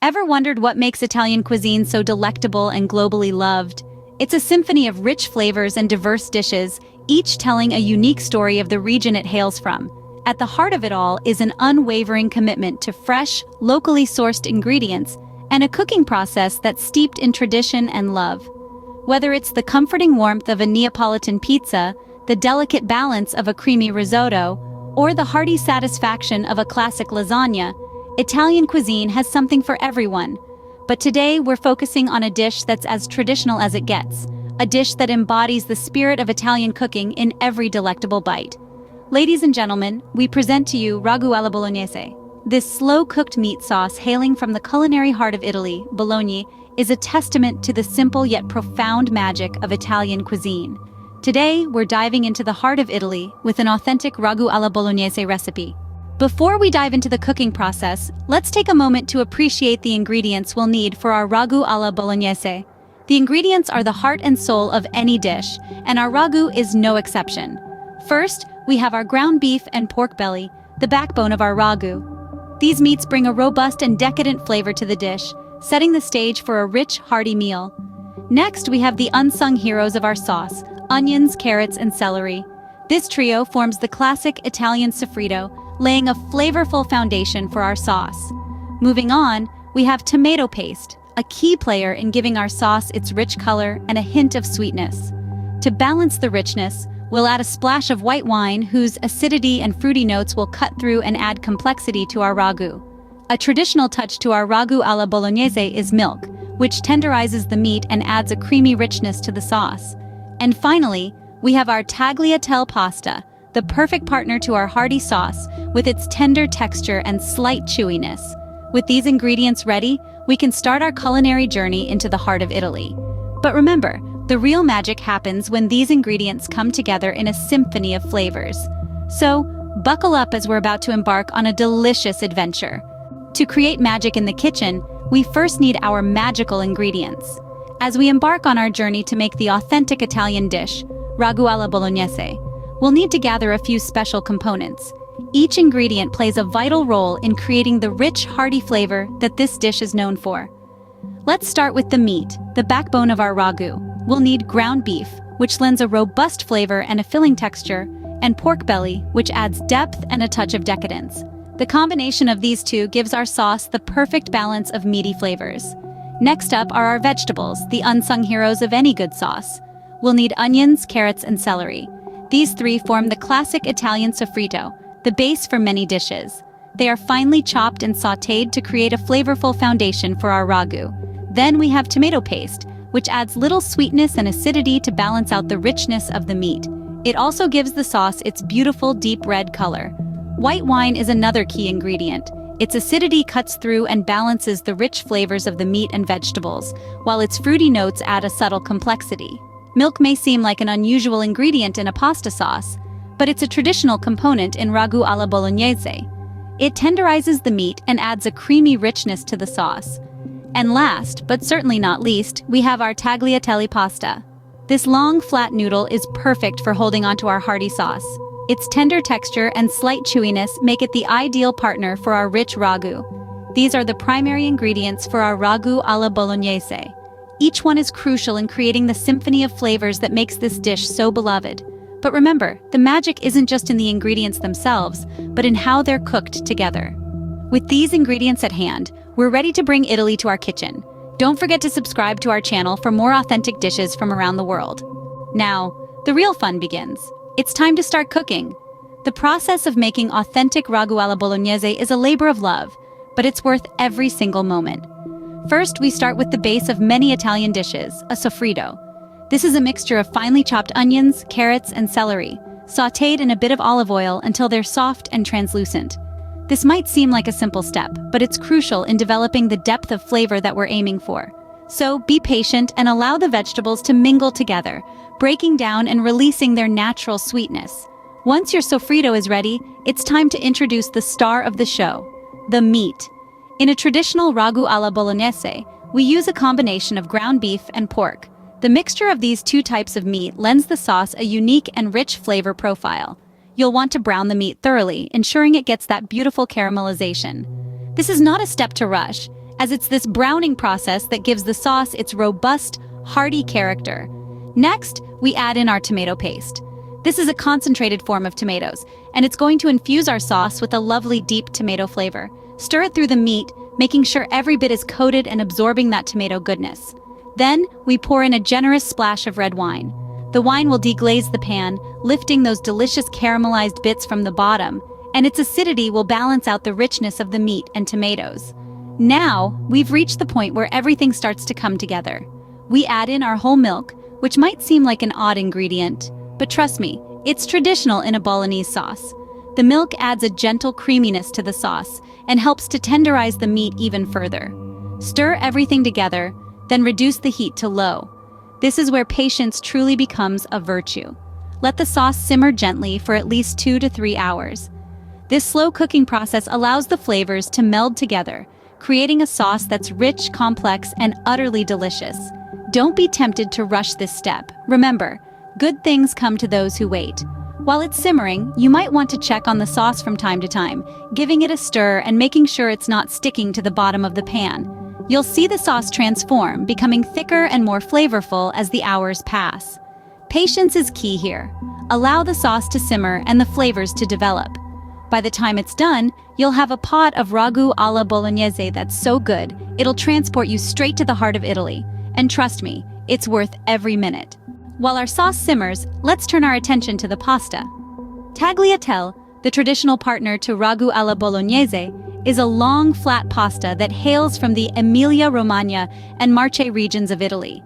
Ever wondered what makes Italian cuisine so delectable and globally loved? It's a symphony of rich flavors and diverse dishes, each telling a unique story of the region it hails from. At the heart of it all is an unwavering commitment to fresh, locally sourced ingredients and a cooking process that's steeped in tradition and love. Whether it's the comforting warmth of a Neapolitan pizza, the delicate balance of a creamy risotto, or the hearty satisfaction of a classic lasagna, Italian cuisine has something for everyone. But today we're focusing on a dish that's as traditional as it gets, a dish that embodies the spirit of Italian cooking in every delectable bite. Ladies and gentlemen, we present to you Ragu alla Bolognese. This slow-cooked meat sauce hailing from the culinary heart of Italy, Bologna, is a testament to the simple yet profound magic of Italian cuisine. Today, we're diving into the heart of Italy with an authentic Ragu alla Bolognese recipe. Before we dive into the cooking process, let's take a moment to appreciate the ingredients we'll need for our Ragu alla Bolognese. The ingredients are the heart and soul of any dish, and our ragu is no exception. First, we have our ground beef and pork belly, the backbone of our ragu. These meats bring a robust and decadent flavor to the dish, setting the stage for a rich, hearty meal. Next, we have the unsung heroes of our sauce, onions, carrots, and celery. This trio forms the classic Italian sofrito, laying a flavorful foundation for our sauce. Moving on, we have tomato paste, a key player in giving our sauce its rich color and a hint of sweetness. To balance the richness, we'll add a splash of white wine whose acidity and fruity notes will cut through and add complexity to our ragu. A traditional touch to our ragu alla bolognese is milk, which tenderizes the meat and adds a creamy richness to the sauce. And finally, we have our tagliatelle pasta, the perfect partner to our hearty sauce with its tender texture and slight chewiness. With these ingredients ready, we can start our culinary journey into the heart of Italy. But remember, the real magic happens when these ingredients come together in a symphony of flavors. So, buckle up as we're about to embark on a delicious adventure. To create magic in the kitchen, we first need our magical ingredients. As we embark on our journey to make the authentic Italian dish, Ragu alla Bolognese, we'll need to gather a few special components. Each ingredient plays a vital role in creating the rich, hearty flavor that this dish is known for. Let's start with the meat, the backbone of our ragu. We'll need ground beef, which lends a robust flavor and a filling texture, and pork belly, which adds depth and a touch of decadence. The combination of these two gives our sauce the perfect balance of meaty flavors. Next up are our vegetables, the unsung heroes of any good sauce. We'll need onions, carrots, and celery. These three form the classic Italian sofrito, the base for many dishes. They are finely chopped and sautéed to create a flavorful foundation for our ragu. Then we have tomato paste, which adds little sweetness and acidity to balance out the richness of the meat. It also gives the sauce its beautiful deep red color. White wine is another key ingredient. Its acidity cuts through and balances the rich flavors of the meat and vegetables, while its fruity notes add a subtle complexity. Milk may seem like an unusual ingredient in a pasta sauce, but it's a traditional component in Ragu alla Bolognese. It tenderizes the meat and adds a creamy richness to the sauce. And last, but certainly not least, we have our tagliatelle pasta. This long, flat noodle is perfect for holding onto our hearty sauce. Its tender texture and slight chewiness make it the ideal partner for our rich ragu. These are the primary ingredients for our Ragu alla Bolognese. Each one is crucial in creating the symphony of flavors that makes this dish so beloved. But remember, the magic isn't just in the ingredients themselves, but in how they're cooked together. With these ingredients at hand, we're ready to bring Italy to our kitchen. Don't forget to subscribe to our channel for more authentic dishes from around the world. Now, the real fun begins. It's time to start cooking. The process of making authentic Ragu alla Bolognese is a labor of love, but it's worth every single moment. First, we start with the base of many Italian dishes, a sofrito. This is a mixture of finely chopped onions, carrots, and celery, sautéed in a bit of olive oil until they're soft and translucent. This might seem like a simple step, but it's crucial in developing the depth of flavor that we're aiming for. So be patient and allow the vegetables to mingle together, breaking down and releasing their natural sweetness. Once your sofrito is ready, it's time to introduce the star of the show, the meat. In a traditional Ragu alla Bolognese, we use a combination of ground beef and pork. The mixture of these two types of meat lends the sauce a unique and rich flavor profile. You'll want to brown the meat thoroughly, ensuring it gets that beautiful caramelization. This is not a step to rush. as it's this browning process that gives the sauce its robust, hearty character. Next, we add in our tomato paste. This is a concentrated form of tomatoes, and it's going to infuse our sauce with a lovely deep tomato flavor. Stir it through the meat, making sure every bit is coated and absorbing that tomato goodness. Then, we pour in a generous splash of red wine. The wine will deglaze the pan, lifting those delicious caramelized bits from the bottom, and its acidity will balance out the richness of the meat and tomatoes. Now, we've reached the point where everything starts to come together. We add in our whole milk, which might seem like an odd ingredient, but trust me, it's traditional in a Bolognese sauce. The milk adds a gentle creaminess to the sauce and helps to tenderize the meat even further. Stir everything together, then reduce the heat to low. This is where patience truly becomes a virtue. Let the sauce simmer gently for at least 2 to 3 hours. This slow cooking process allows the flavors to meld together, creating a sauce that's rich, complex, and utterly delicious. Don't be tempted to rush this step. Remember, good things come to those who wait. While it's simmering, you might want to check on the sauce from time to time, giving it a stir and making sure it's not sticking to the bottom of the pan. You'll see the sauce transform, becoming thicker and more flavorful as the hours pass. Patience is key here. Allow the sauce to simmer and the flavors to develop. By the time it's done, you'll have a pot of ragu alla bolognese that's so good, it'll transport you straight to the heart of Italy. And trust me, it's worth every minute. While our sauce simmers, let's turn our attention to the pasta. Tagliatelle, the traditional partner to ragu alla bolognese, is a long, flat pasta that hails from the Emilia-Romagna and Marche regions of Italy.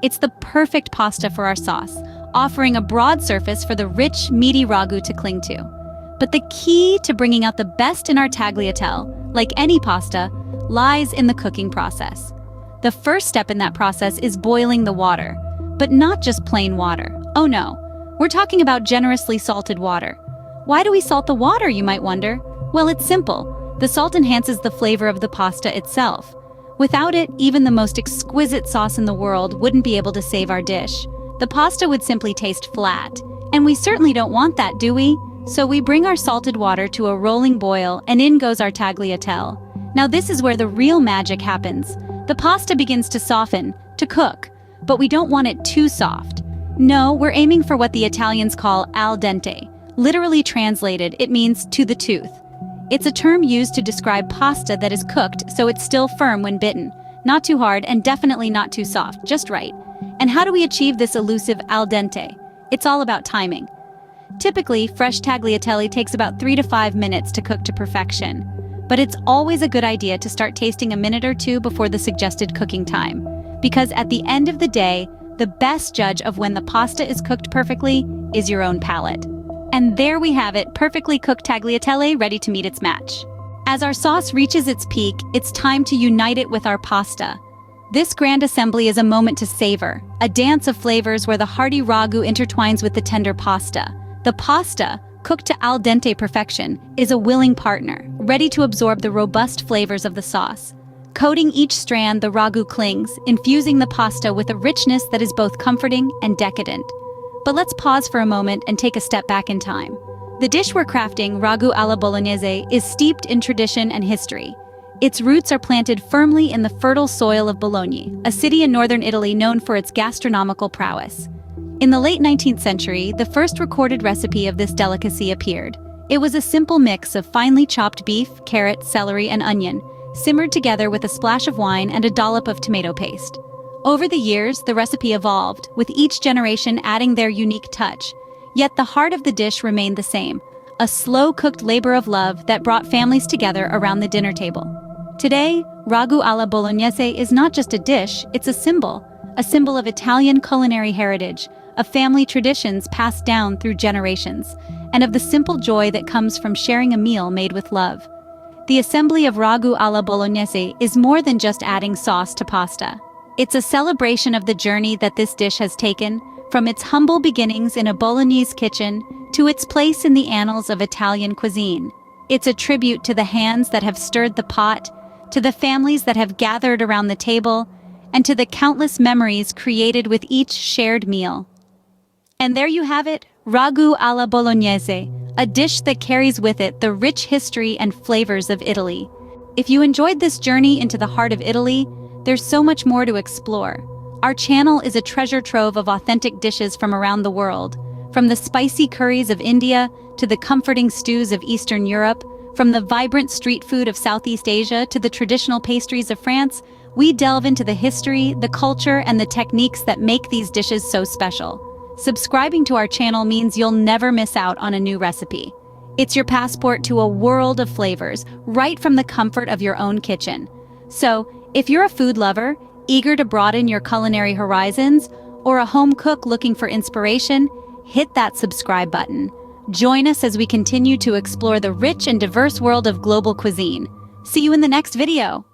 It's the perfect pasta for our sauce, offering a broad surface for the rich, meaty ragu to cling to. But the key to bringing out the best in our tagliatelle, like any pasta, lies in the cooking process. The first step in that process is boiling the water, but not just plain water. Oh no, we're talking about generously salted water. Why do we salt the water, you might wonder? Well, it's simple. The salt enhances the flavor of the pasta itself. Without it, even the most exquisite sauce in the world wouldn't be able to save our dish. The pasta would simply taste flat. And we certainly don't want that, do we? So we bring our salted water to a rolling boil, and in goes our tagliatelle. Now this is where the real magic happens. The pasta begins to soften, to cook, but we don't want it too soft. No, we're aiming for what the Italians call al dente. Literally translated, it means to the tooth. It's a term used to describe pasta that is cooked so it's still firm when bitten. Not too hard and definitely not too soft, just right. And how do we achieve this elusive al dente? It's all about timing. Typically, fresh tagliatelle takes about 3 to 5 minutes to cook to perfection. But it's always a good idea to start tasting a minute or two before the suggested cooking time. Because at the end of the day, the best judge of when the pasta is cooked perfectly is your own palate. And there we have it, perfectly cooked tagliatelle ready to meet its match. As our sauce reaches its peak, it's time to unite it with our pasta. This grand assembly is a moment to savor, a dance of flavors where the hearty ragu intertwines with the tender pasta. The pasta, cooked to al dente perfection, is a willing partner, ready to absorb the robust flavors of the sauce. Coating each strand, the ragu clings, infusing the pasta with a richness that is both comforting and decadent. But let's pause for a moment and take a step back in time. The dish we're crafting, ragu alla bolognese, is steeped in tradition and history. Its roots are planted firmly in the fertile soil of Bologna, a city in northern Italy known for its gastronomical prowess. In the late 19th century, the first recorded recipe of this delicacy appeared. It was a simple mix of finely chopped beef, carrot, celery, and onion, simmered together with a splash of wine and a dollop of tomato paste. Over the years, the recipe evolved, with each generation adding their unique touch. Yet the heart of the dish remained the same, a slow-cooked labor of love that brought families together around the dinner table. Today, ragu alla bolognese is not just a dish, it's a symbol of Italian culinary heritage, of family traditions passed down through generations, and of the simple joy that comes from sharing a meal made with love. The assembly of ragu alla bolognese is more than just adding sauce to pasta. It's a celebration of the journey that this dish has taken, from its humble beginnings in a Bolognese kitchen to its place in the annals of Italian cuisine. It's a tribute to the hands that have stirred the pot, to the families that have gathered around the table, and to the countless memories created with each shared meal. And there you have it, ragu alla bolognese, a dish that carries with it the rich history and flavors of Italy. If you enjoyed this journey into the heart of Italy, there's so much more to explore. Our channel is a treasure trove of authentic dishes from around the world, from the spicy curries of India to the comforting stews of Eastern Europe, from the vibrant street food of Southeast Asia to the traditional pastries of France. We delve into the history, the culture, and the techniques that make these dishes so special. Subscribing to our channel means you'll never miss out on a new recipe. It's your passport to a world of flavors, right from the comfort of your own kitchen. So, if you're a food lover, eager to broaden your culinary horizons, or a home cook looking for inspiration, hit that subscribe button. Join us as we continue to explore the rich and diverse world of global cuisine. See you in the next video.